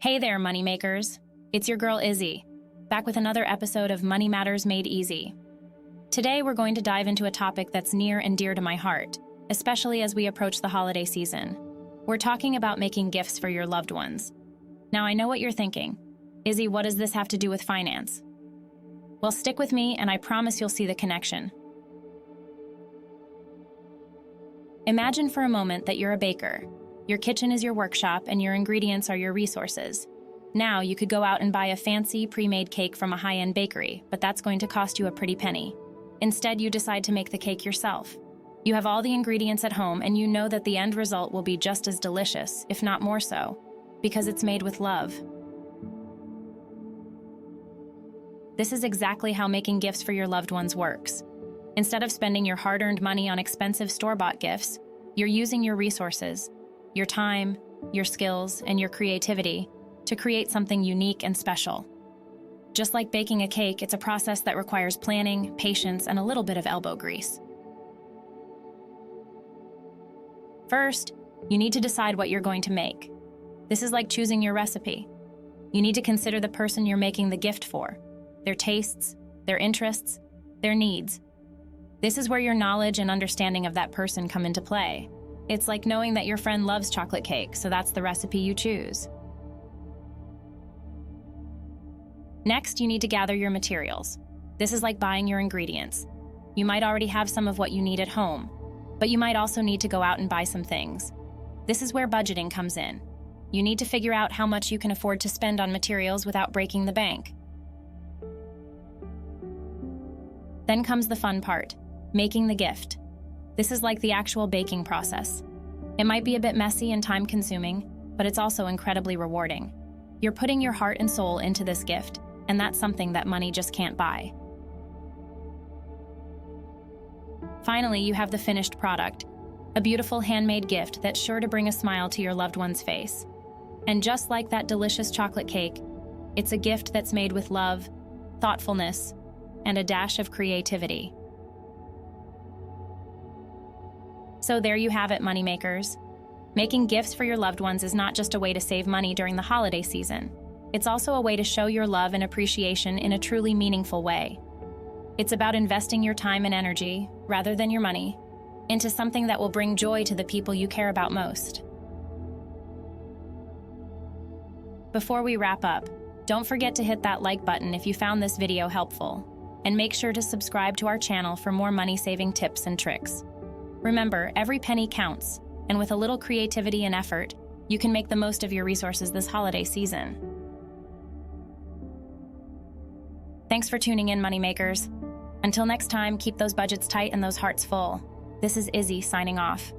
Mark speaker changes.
Speaker 1: Hey there, moneymakers. It's your girl Izzy, back with another episode of Money Matters Made Easy. Today, we're going to dive into a topic that's near and dear to my heart, especially as we approach the holiday season. We're talking about making gifts for your loved ones. Now, I know what you're thinking. Izzy, what does this have to do with finance? Well, stick with me, and I promise you'll see the connection. Imagine for a moment that you're a baker. Your kitchen is your workshop, and your ingredients are your resources. Now, you could go out and buy a fancy, pre-made cake from a high-end bakery, but that's going to cost you a pretty penny. Instead, you decide to make the cake yourself. You have all the ingredients at home, and you know that the end result will be just as delicious, if not more so, because it's made with love. This is exactly how making gifts for your loved ones works. Instead of spending your hard-earned money on expensive store-bought gifts, you're using your resources, your time, your skills, and your creativity to create something unique and special. Just like baking a cake, it's a process that requires planning, patience, and a little bit of elbow grease. First, you need to decide what you're going to make. This is like choosing your recipe. You need to consider the person you're making the gift for, their tastes, their interests, their needs. This is where your knowledge and understanding of that person come into play. It's like knowing that your friend loves chocolate cake, so that's the recipe you choose. Next, you need to gather your materials. This is like buying your ingredients. You might already have some of what you need at home, but you might also need to go out and buy some things. This is where budgeting comes in. You need to figure out how much you can afford to spend on materials without breaking the bank. Then comes the fun part, making the gift. This is like the actual baking process. It might be a bit messy and time-consuming, but it's also incredibly rewarding. You're putting your heart and soul into this gift, and that's something that money just can't buy. Finally, you have the finished product, a beautiful handmade gift that's sure to bring a smile to your loved one's face. And just like that delicious chocolate cake, it's a gift that's made with love, thoughtfulness, and a dash of creativity. So there you have it, moneymakers. Making gifts for your loved ones is not just a way to save money during the holiday season. It's also a way to show your love and appreciation in a truly meaningful way. It's about investing your time and energy, rather than your money, into something that will bring joy to the people you care about most. Before we wrap up, don't forget to hit that like button if you found this video helpful, and make sure to subscribe to our channel for more money-saving tips and tricks. Remember, every penny counts, and with a little creativity and effort, you can make the most of your resources this holiday season. Thanks for tuning in, moneymakers. Until next time, keep those budgets tight and those hearts full. This is Izzy signing off.